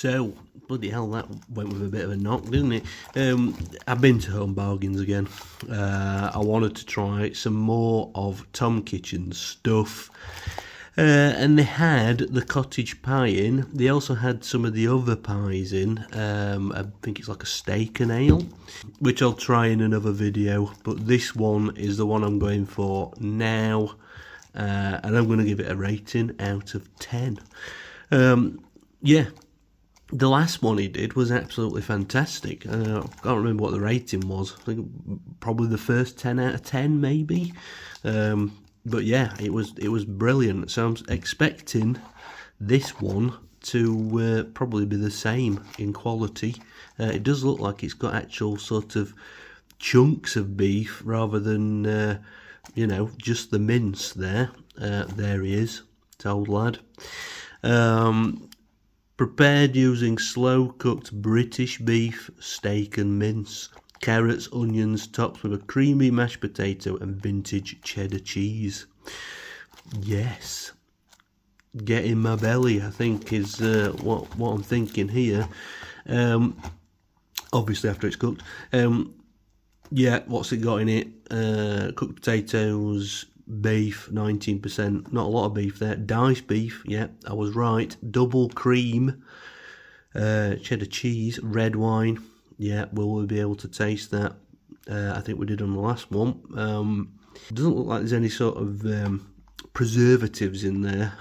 So, bloody hell, that went with a bit of a knock, didn't it? I've been to Home Bargains again. I wanted to try some more of Tom Kitchen's stuff. And they had the cottage pie in. They also had some of the other pies in. I think it's like a steak and ale, which I'll try in another video. But this one is the one I'm going for now. And I'm going to give it a rating out of 10. Yeah, the last one he did was absolutely fantastic. I can't remember what the rating was. I think probably the first 10 out of 10 maybe. But yeah, it was brilliant. So I'm expecting this one to probably be the same in quality. It does look like it's got actual sort of chunks of beef rather than you know, just the mince there. There he is, it's old lad. Prepared using slow-cooked British beef, steak and mince. Carrots, onions, topped with a creamy mashed potato and vintage cheddar cheese. Yes. Get in my belly, I think, is what I'm thinking here. Obviously after it's cooked. Yeah, what's it got in it? Cooked potatoes, beef, 19%. Not a lot of beef there. Diced beef, yeah, I was right. Double cream, cheddar cheese, red wine. Yeah, will we be able to taste that? I think we did on the last one. Doesn't look like there's any sort of preservatives in there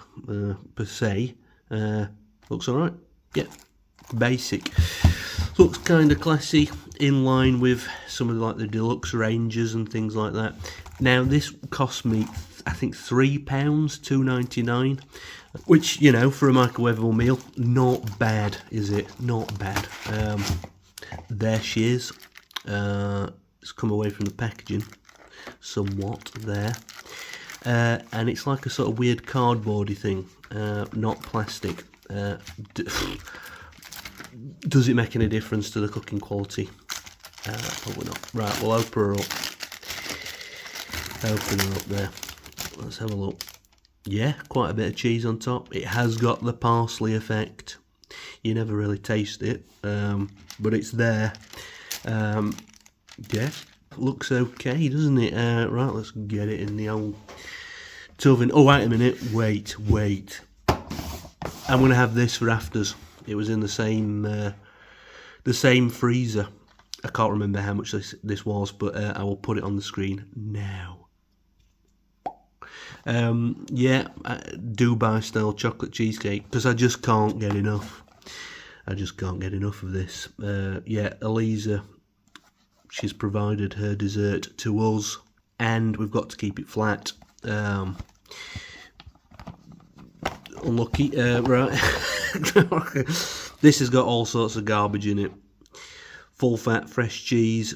per se. Looks alright. Yeah, basic. Looks kind of classy, in line with some of the deluxe ranges and things like that. Now this cost me, I think, £3, $2.99, which, you know, for a microwavable meal, not bad, is it? Not bad. There she is. It's come away from the packaging somewhat there, and it's like a sort of weird cardboardy thing, not plastic. Does it make any difference to the cooking quality? Probably not. Right, we'll open her up. Open her up there. Let's have a look. Yeah, quite a bit of cheese on top. It has got the parsley effect. You never really taste it, but it's there. Yeah, looks okay, doesn't it? Right, let's get it in the old oven. Oh, wait a minute. Wait. I'm going to have this for afters. It was in the same freezer. I can't remember how much this was, but I will put it on the screen now. Yeah, Dubai style chocolate cheesecake, because I just can't get enough. I just can't get enough of this. Yeah, Eliza, she's provided her dessert to us, and we've got to keep it flat. Unlucky, right. This has got all sorts of garbage in it. Full fat, fresh cheese,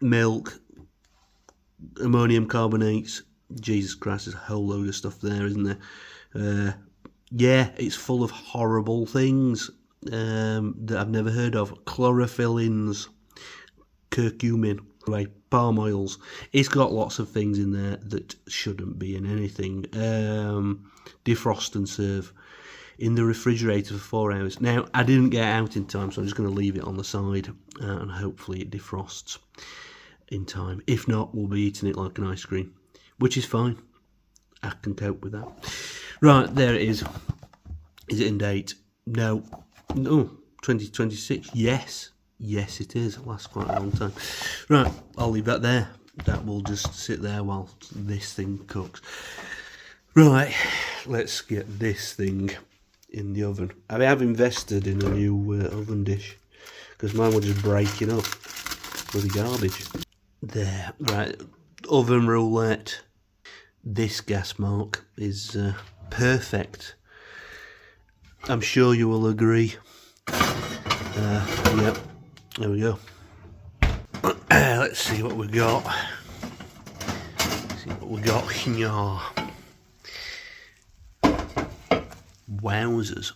milk, ammonium carbonates. Jesus Christ, there's a whole load of stuff there, isn't there? Yeah, it's full of horrible things that I've never heard of. Chlorophylline, curcumin, palm oils. It's got lots of things in there that shouldn't be in anything. Defrost and serve in the refrigerator for 4 hours. Now, I didn't get it out in time, so I'm just going to leave it on the side and hopefully it defrosts in time. If not, we'll be eating it like an ice cream, which is fine. I can cope with that. Right, there it is. Is it in date? No. 2026. Yes, it is. It lasts quite a long time. Right, I'll leave that there. That will just sit there while this thing cooks. Right, let's get this thing in the oven. I have invested in a new oven dish because mine was just breaking up with the garbage. There, right, oven roulette. This gas mark is perfect. I'm sure you will agree. Yep, there we go. Let's see what we got. Yeah. Wowzers.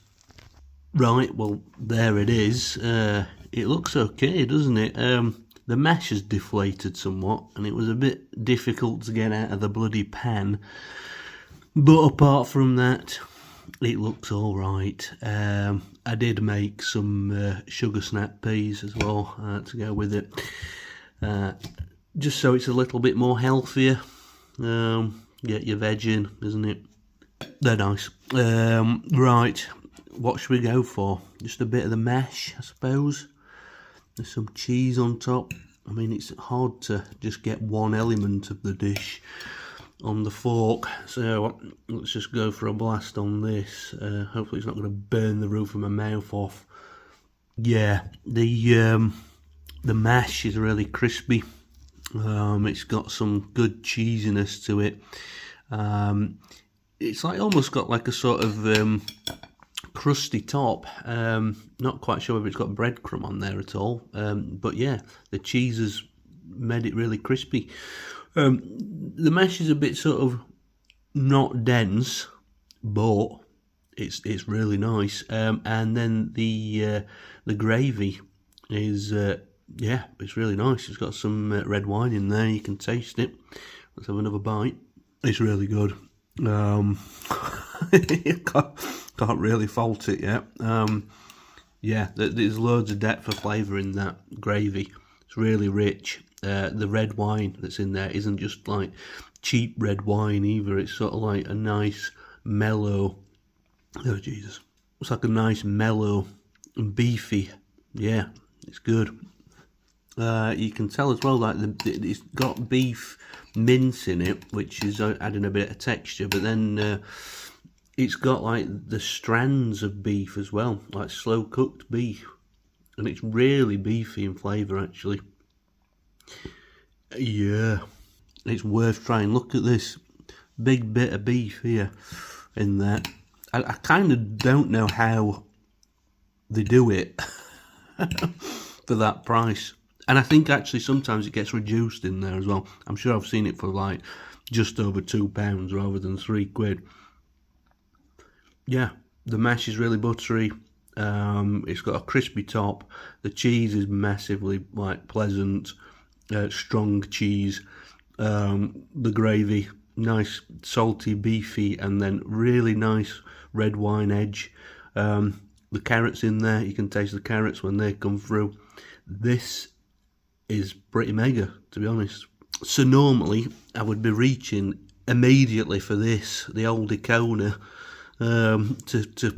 Right, well, there it is. It looks okay, doesn't it? The mesh has deflated somewhat, and it was a bit difficult to get out of the bloody pan. But apart from that, it looks all right. I did make some sugar snap peas as well to go with it, just so it's a little bit more healthier. Get your veg in, isn't it? They're nice. Right, what should we go for? Just a bit of the mash, I suppose. There's some cheese on top. I mean, it's hard to just get one element of the dish on the fork, so let's just go for a blast on this. Hopefully it's not going to burn the roof of my mouth off. Yeah, the mash is really crispy. It's got some good cheesiness to it. It's like almost got like a sort of crusty top. Not quite sure if it's got breadcrumb on there at all, but yeah, the cheese has made it really crispy. The mash is a bit sort of not dense, but it's really nice. And then the gravy is yeah, it's really nice. It's got some red wine in there. You can taste it. Let's have another bite. It's really good. Can't really fault it yet. Yeah, there's loads of depth of flavour in that gravy. It's really rich. The red wine that's in there isn't just like cheap red wine either. It's sort of like a nice mellow. Oh Jesus! It's like a nice mellow and beefy. Yeah, it's good. You can tell as well that it's got beef mince in it, which is adding a bit of texture. But then it's got like the strands of beef as well, like slow cooked beef, and it's really beefy in flavour actually. Yeah, it's worth trying. Look at this big bit of beef here in there. I kind of don't know how they do it for that price. And I think actually sometimes it gets reduced in there as well. I'm sure I've seen it for like just over £2 rather than £3. Yeah, the mash is really buttery. It's got a crispy top. The cheese is massively like pleasant, strong cheese. The gravy, nice salty, beefy, and then really nice red wine edge. The carrots in there, you can taste the carrots when they come through. This is pretty mega, to be honest. So normally I would be reaching immediately for this, the old Icona, to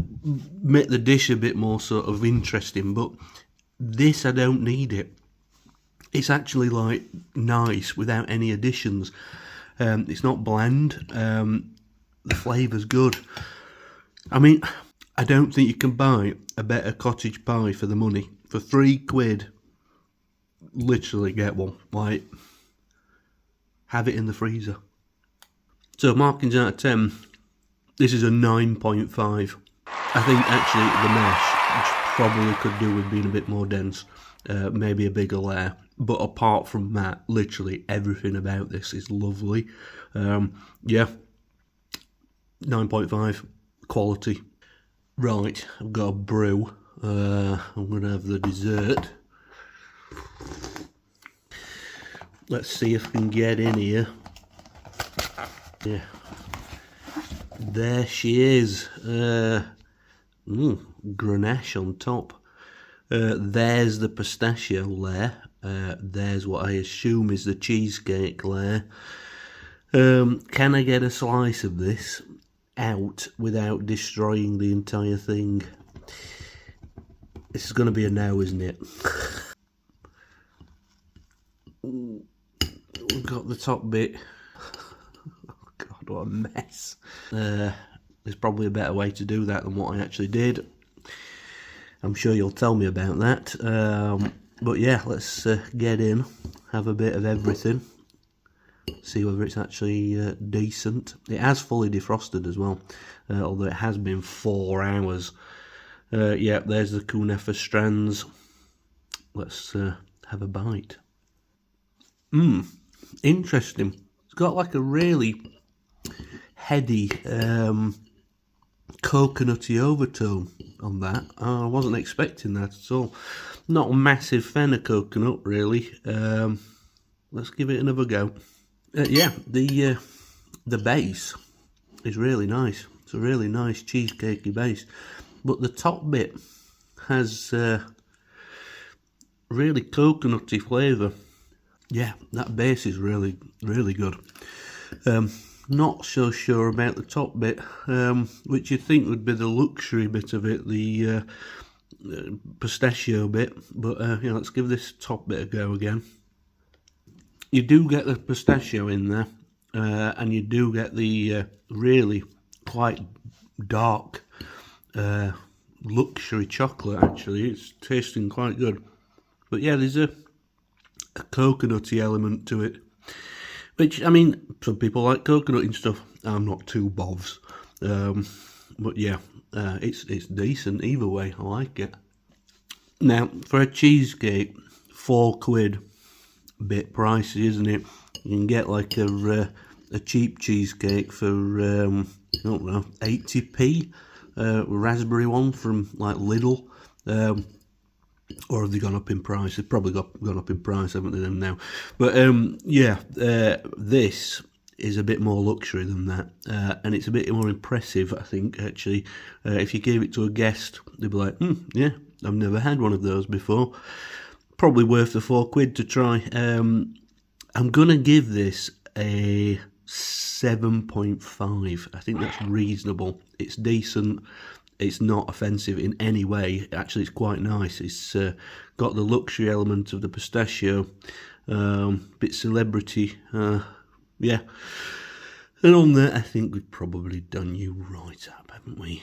make the dish a bit more sort of interesting, but this I don't need it. It's actually like nice without any additions. It's not bland. The flavour's good. I mean, I don't think you can buy a better cottage pie for the money. For £3, literally get one. Like, have it in the freezer. So markings out of 10, this is a 9.5. I think actually the mash probably could do with being a bit more dense, maybe a bigger layer. But apart from that, literally everything about this is lovely. Yeah, 9.5, quality. Right, I've got a brew. I'm going to have the dessert. Let's see if I can get in here. Yeah, there she is. Grenache on top. There's the pistachio layer. There's what I assume is the cheesecake layer. Can I get a slice of this out without destroying the entire thing? This is going to be a no, isn't it? We've got the top bit. Oh God, what a mess. There's probably a better way to do that than what I actually did. I'm sure you'll tell me about that. But yeah, let's get in, have a bit of everything, see whether it's actually decent. It has fully defrosted as well, although it has been 4 hours. Yeah, there's the kunafa strands. Let's have a bite. Interesting. It's got like a really heady, coconutty overtone on that. I wasn't expecting that at all. Not a massive fan of coconut, really. Let's give it another go. Yeah, the base is really nice. It's a really nice cheesecakey base, but the top bit has really coconutty flavour. Yeah, that base is really, really good. Not so sure about the top bit, which you'd think would be the luxury bit of it, the pistachio bit, but let's give this top bit a go again. You do get the pistachio in there, and you do get the really quite dark luxury chocolate. Actually, it's tasting quite good, but yeah, there's a coconutty element to it, which, I mean, some people like coconut and stuff. I'm not too bovs, but yeah, it's decent either way. I like it. Now, for a cheesecake, £4, bit pricey, isn't it? You can get like a cheap cheesecake for I don't know, 80p, raspberry one from like Lidl. Or have they gone up in price? They've probably gone up in price, haven't they, them now? But yeah, this is a bit more luxury than that, and it's a bit more impressive, I think, actually. If you gave it to a guest, they'd be like, yeah, I've never had one of those before. Probably worth the £4 to try. I'm going to give this a 7.5. I think that's reasonable. It's decent. It's not offensive in any way. Actually, it's quite nice. It's got the luxury element of the pistachio, bit celebrity, yeah. And on that, I think we've probably done you right up, haven't we?